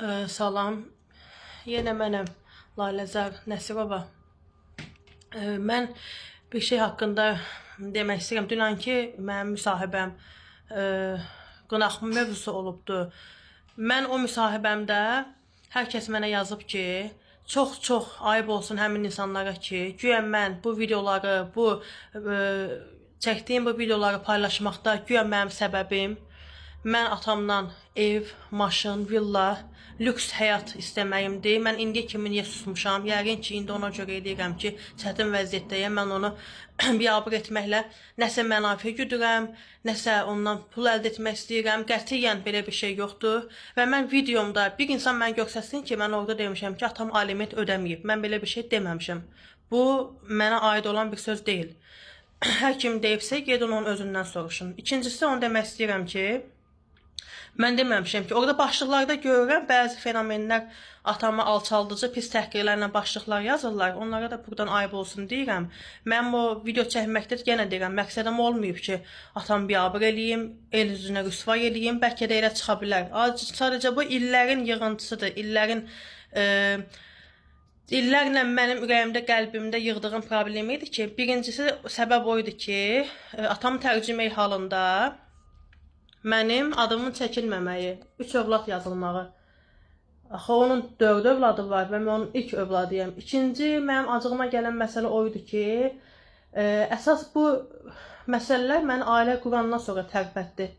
Salam, yenə mənəm Laləzar Nəsirova. Mən bir şey haqqında demək istəyirəm. Dünənki mənim müsahibəm qonaq mövzusu olubdu. Mən o müsahibəmdə hər kəs mənə yazıb ki, çox ayıb olsun həmin insanlara ki, güya mən bu videoları, çəkdiyim bu videoları paylaşmaqda güya mənim səbəbim mən atamdan ev, maşın, villa, lüks həyat istəməyimdir. Mən indiyə kimi niyə susmuşam? Yəqin ki, indi ona görə eləyirəm ki, çətin vəziyyətdəyəm. Mən onu biabır etməklə nəsə mənafi güdürəm, nəsə ondan pul əldə etmək istəyirəm. Qətiyyən belə bir şey yoxdur. Və mən videomda bir insan mən görsəsin ki, mən orada demişəm ki, atam aliment ödəməyib. Mən belə bir şey deməmişəm. Bu, mənə aid olan bir söz deyil. Hər kim deyibsə, gedin onun özündən soruşun. İkincisi, onu demək istəyirəm ki, mən deməmişəm ki, orada başlıqlarda görürəm bəzi fenomenlər atama alçaldıcı, pis təhqirlərlə başlıqlar yazırlar. Onlara da buradan ayıb olsun deyirəm. Mən o video çəkməkdə yenə deyirəm, məqsədim olmayıb ki, atam biabır eləyim, el üzünə rüsvay eləyim, bəlkə də elə çıxa bilər. Sadəcə bu illərin yığıntısıdır, illərlə mənim ürəyimdə, qəlbimdə yığdığım problemi idi ki, birincisi səbəb o idi ki, atamı tərcümək halında mənim adımın çəkilməməyi, 3 övlad yazılmağı. Axı onun 4 övladı var və mən onun ilk övladıyam. İkinci, mənim acığıma gələn məsələ o idi ki, əsas bu məsələlər məni ailə qurandan sonra tərpətdi.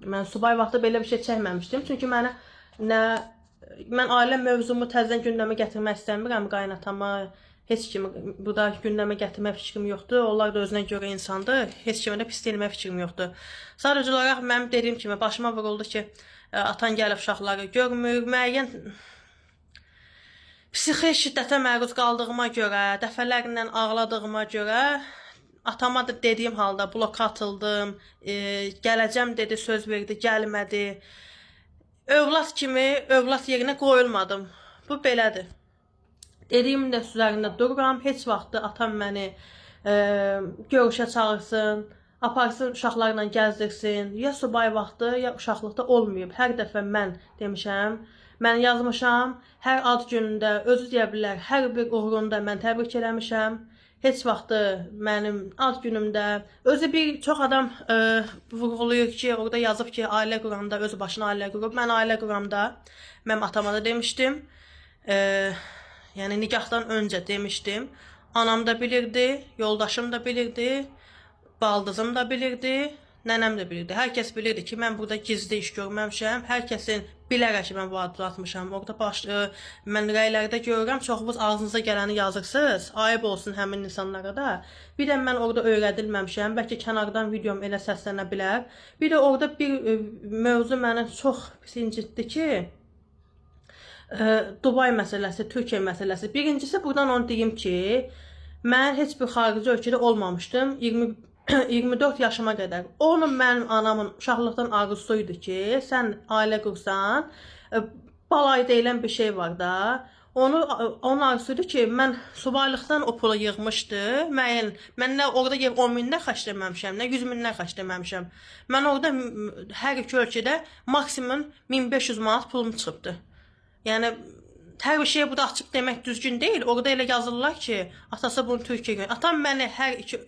Mən subay vaxtı belə bir şey çəkməmişdim. Çünki mən ailə mövzumu təzədən gündəmə gətirmək istəmirəm, qaynatama, heç kimi burada gündəmə gətirmək fikrim yoxdur. Onlar da özünə görə insandır. Heç kimə də pis deyilmə fikrim yoxdur. Sadəcə olaraq mənim dediyim kimi başıma vuruldu ki, atan gəlib uşaqları görmür. Müəyyən psixi şiddətə məruz qaldığıma görə, dəfələrlə ağladığıma görə atama da dediyim halda bloka atıldım. Gələcəm dedi, söz verdi, gəlmədi. Övlad kimi övlad yerinə qoyulmadım. Bu belədir. Dediyimin də üzərində dururam. Heç vaxtı atam məni görüşə çağırsın, aparsın uşaqlarla gəzdirsin. Ya subay vaxtı, ya uşaqlıqda olmayıb. Hər dəfə mən demişəm, mən yazmışam. Hər ad günündə, özü deyə bilər, hər bir uğrunda mən təbrik eləmişəm. Heç vaxtı mənim ad günümdə, özü bir çox adam vurğulayır ki, orada yazıb ki, ailə quranda, özü başına ailə qurub. Mən ailə quramda, mən atama da demişdim. Yəni nikahdan öncə demişdim. Anam da bilirdi, yoldaşım da bilirdi, baldızım da bilirdi, nənəm də bilirdi. Hər kəs bilirdi ki, mən burada gizli iş görməmişəm. Hər kəsin bilərək ki, mən bu adı atmışam. Orada mən rəylərdə görürəm, çoxunuz ağzınıza gələni yazırsınız. Ayıb olsun həmin insanlara da. Bir də mən orada öyrədilməmişəm. Bəlkə kənardan videom elə səslənə bilər. Bir də orada bir mövzu mənə çox pis incitdi ki, Dubay məsələsi, Türkiyə məsələsi. Birincisi, buradan onu deyim ki, mən heç bir xarici ölkədə olmamışdım 24 yaşıma qədər. Onun mənim anamın uşaqlıqdan arzusu idi ki, sən ailə qursan, balay deyilən bir şey var da. Onun arzusu idi ki, mən subaylıqdan o pulu yığmışdı. Mən nə orada 10 mindən xərcləməmişəm, nə 100 mindən xərcləməmişəm. Mən orada hər iki ölkədə maksimum 1500 manat pulum çıxıbdı. Yəni, hər bir şeyə bu da açıb demək düzgün deyil. Orada elə yazırlar ki, atası bunu Türkiyə görə. Atam məni hər iki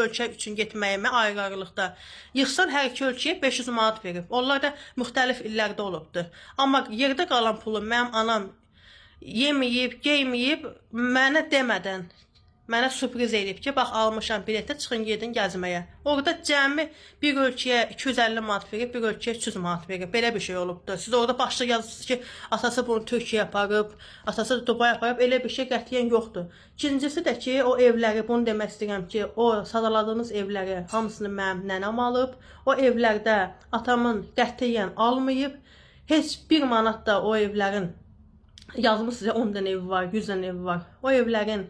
ölkə üçün getməyimə ayrı-ayrılıqda yıxsan hər iki ölkəyə 500 manat verib. Onlar da müxtəlif illərdə olubdur. Amma yerdə qalan pulu mənim anam yeməyib, geyməyib, mənə demədən, mənə sürpriz edib ki, bax almışam biletə, çıxın gedin gəzməyə. Orada cəmi bir ölkəyə 250 manat verib, bir ölkəyə 300 manat verib. Belə bir şey olubdur. Siz orada başda yazırsınız ki, atası bunu Türkiyə aparıb, atası Dubay aparıb. Elə bir şey qətiyyən yoxdur. İkincisi də ki, o evləri, bunu demək istəyirəm ki, o sadaladığınız evləri hamısını mənim nənəm alıb. O evlərdə atamın qətiyyən almayıb. Heç bir manat da o evlərin, yazmış sizə 10 dənə evi var, 100 dənə evi var. O evlərin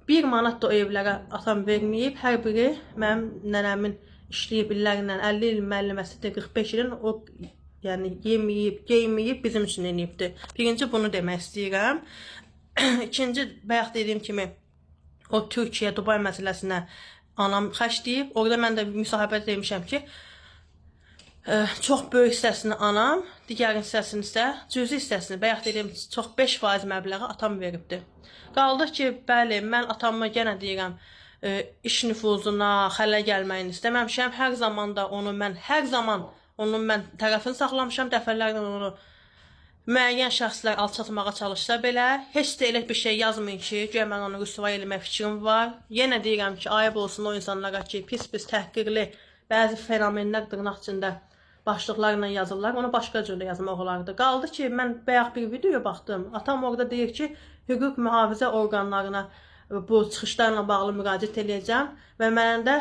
1 manat da o evlərə atam verməyib. Hər biri mənim nənəmin işləyib illərlə 50 il müəlliməsidir, 45 ilin o yəni yeməyib, geyməyib bizim üçün eləyibdir. Birinci bunu demək istəyirəm. İkinci, bayaq dediyim kimi o Türkiyə, Dubay məsələsinə anam xərcləyib. Orada mən də müsahibədə demişəm ki, Çox böyük hissəsini anam, digər hissəsini isə cüzi hissəsini, bayaq dediyim çox 5% məbləği atam veribdi. Qaldı ki, bəli, mən atamı yenə deyirəm, iş nüfuzuna xələl gəlməyini istəməmişəm. Hər zaman da onun mən tərəfini saxlamışam, dəfələrlə onu müəyyən şəxslər alçatmağa çalışsa belə, heç də elə bir şey yazmayın ki, güya mən onu rüsvay eləmək fikrim var. Yenə deyirəm ki, ayıb olsun o insanlara ki, pis təhqirli bəzi fenomenlər dırnaq içində başlıqlarla yazırlar, onu başqa cürdə yazmaq olardı. Qaldı ki, mən bayaq bir videoya baxdım. Atam orada deyir ki, hüquq mühafizə orqanlarına bu çıxışlarla bağlı müraciət edəcəm və mənə də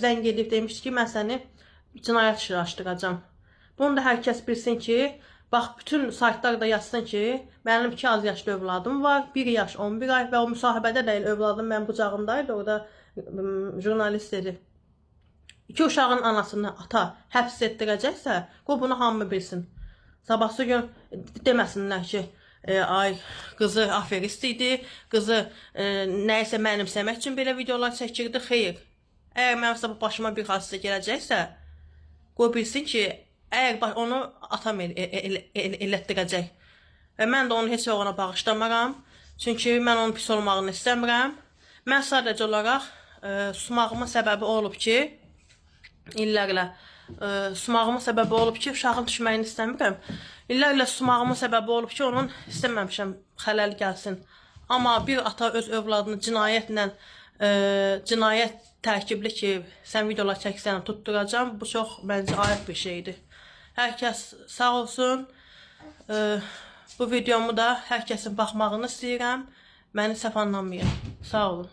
zəng edib demişdi ki, mən səni cinayət işi açdıracam. Bunu da hər kəs bilsin ki, bax, bütün saytlar da yazsın ki, mənim 2 az yaşlı övladım var, 1 yaş 11 ay və o müsahibədə də övladım mənim qucağımdaydı, orada jurnalist dedi. 2 uşağın anasını ata həbs etdirəcəksə, qoy bunu hamı bilsin. Sabahsı gün deməsinlər ki, ay qızı aferist idi, qızı nəyisə mənimsəmək üçün belə videolar çəkirdi. Xeyr. Əgər mənim başıma bir hadisə gələcəksə, qoy bilsin ki, əgər onu atam elətdirəcək. Və mən də onu heç ona bağışlamaram. Çünki mən onun pis olmağını istəmirəm. Mən sadəcə olaraq susmağımın səbəbi olub ki, illərlə susmağımın səbəbi olub ki, uşağın düşməyini istəmirəm. İllərlə susmağımın səbəbi olub ki, onun istəməmişəm xələl gəlsin. Amma bir ata öz övladını cinayətlə, cinayət tərkibli ki, sən videolar çəksən tutturacam, bu çox məncə ayıq bir şeydir. Hər kəs sağ olsun. Bu videomu da hər kəsin baxmağını istəyirəm. Məni səhv anlamayın. Sağ olun.